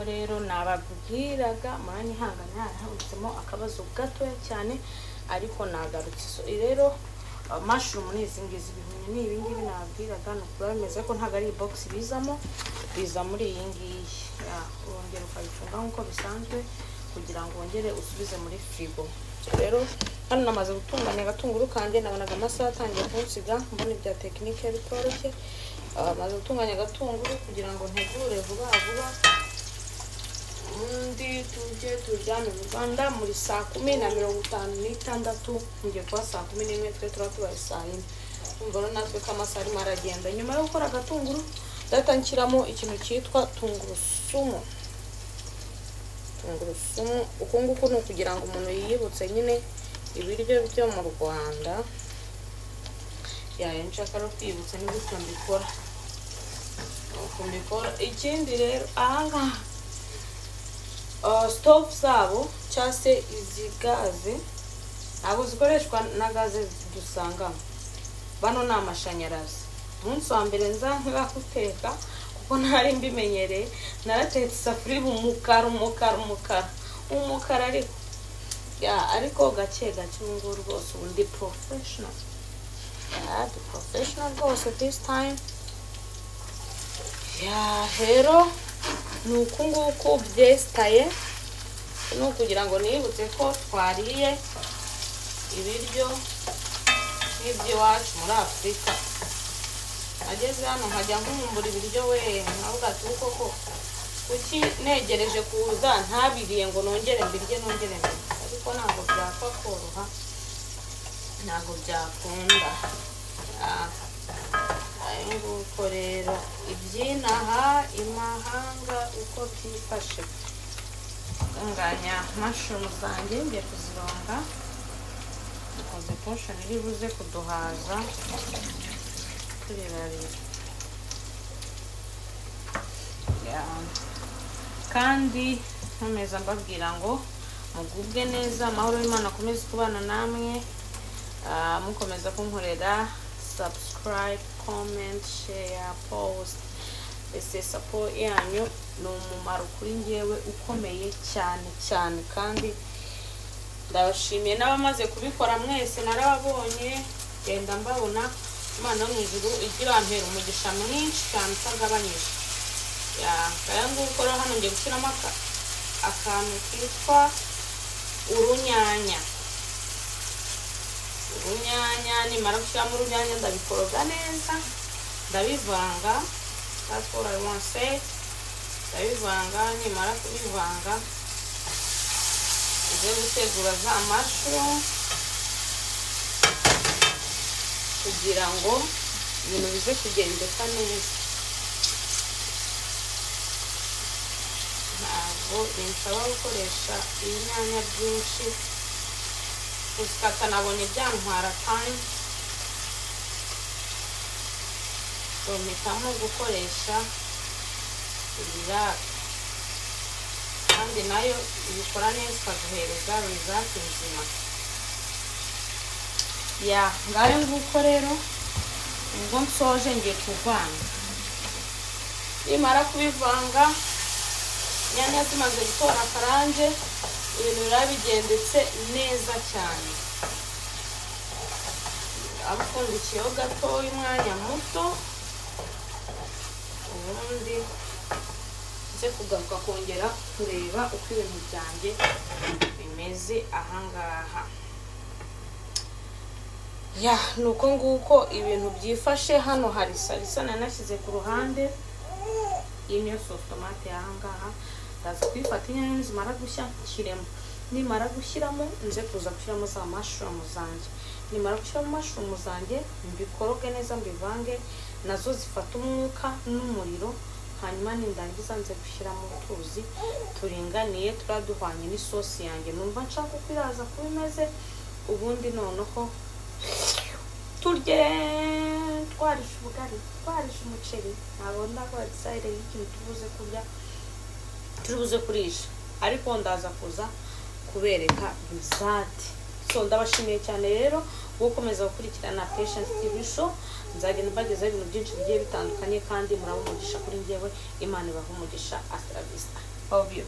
rero nababwiraga muranyihangana harahunitsemo akabazo gatoya cyane ariko nagarutse. So rero mushroom ni izi ngizi bihumye ni ibi ngibi nababwiraga no kuba bimeze ko ntago ari box bizamo, biza muri iyi ngiyi. Wongera ukayifunga nkuko bisanzwe kugira ngo wongere usubize muri frigo. Rero hano namaze gutunganya agatunguru kanje, nabonaga amasaha atangiye kunsiga, mbona ibya tekinike bitoroshye. Maze gutunganya agatunguru kugira ngo ntegure vuba vuba undi tujye turyame mu Rwanda muri saa 10:56, ngiye kwa saa 11 twe turatubaye saa 4. Umva natwe kamasaha arimo aragenda. Nyuma yo gukora agatunguru ndatangira ikintu cyitwa tungurusumu. Uko nguko no kugira ngo umuntu yiyibutse nyine ibiryo byo mu Rwanda. Nshaka no kwibutsa n'ibyo mbikora. Ikindi rero ahangaha stove zabo cyase izi gaze ntabwo zikoreshwa na gaze dusangamo, bano ni amashanyarazi. Umunsi wa mbere nza nk'akuteka kuko ntari mbimenyereye, naratetse isafuriya umukara ariko gake ngo rwose undi professional. The professional rwose this time. Rero nuko nguko byestaye no kugira ngo nibutse ko twariye ibiryo nk'iby'iwacu muri Afrika. Ageze hano nkajya nkumbura ibiryo nkavuga ati koko kuki negereje kuza ntabiriye ngo nongere mbirye ariko ntabwo byapfa koroha, ntabwo byakunda. Nguko rero ibyinaha imahanga uko byifashe. Nganya mushroom zanjye ngiye kuzironga, dukoze portion iri buze kuduhaza turerarira. Kandi nkomeza mbabwira ngo mugubwe neza, amahoro y'Imana akomeze kubana namwe. Mukomeza kunkorera subscribe, comment, share, post. Ese support yanyu ni umumaro kuri ngewe ukomeye cyane kandi ndabashimiye n'abamaze kubikora mwese narababonye, genda mbabona. Imana mu ijuru igira ampera umugisha mwinshi cyane utagabanyije. Kaya nguko rero hano ngiye gushyiramo akantu kitwa urunyanya. Nimara gushyiramo urunyanya ndabikoroga neza, ndabivanga. That's what I want to say. Ndabivanga, nimara kubivanga ngiye gutegura za mushroom kugira ngo ibintu bize kugendeka neza. Ntabwo binsaba gukoresha inyanya byinshi, gusikata nabonye byantwara time, so mpitamo gukoresha ibiraro, kandi nayo ibikora neza ikaguhereza result nzima. Ngayo nguko rero ubwo nsoje ngiye kuvanga. Nimara kubivanga inyanya zimaze gutora akaranje, ibintu birabigendetse neza cyane. Abapfundikiyeho gato umwanya muto, ubundi nze kugaruka kongera kureba uko ibintu byanjye bimeze ahangaha. Nuko nguko ibintu byifashe. Hano hari salisa nanashyize ku ruhande, iyi niyo sauce tomate ahangaha. Ndaza kwifata inyanya zimara gushya nshyiremo, nimara gushyiramo nze kuza gushyiramo za mushroom zanjye. Nimara gushyiramo mushroom zanjye mbikoroge neza, mbivange nazo zifata umwuka n'umuriro. Hanyuma nindangiza nze gushyiramo utuzi turinganiye turaduhwanye n'isosi yanjye numva nshaka uko iraza kuba imeze. Ubundi noneho turye twarisha ubugari, twarisha umuceri. Ntabwo ndakora decide y'ikintu tubuze kurya, turibuze kurisha, ariko ndaza kuza kubereka result. So ndabashimiye cyane rero gukomeza gukurikirana Patience TV show. Nzagenda mbagezaho ibintu byinshi bigiye bitandukanye kandi muraba umugisha kuri njyewe. Imana ibahe umugisha. Hasta la vista. ovyo.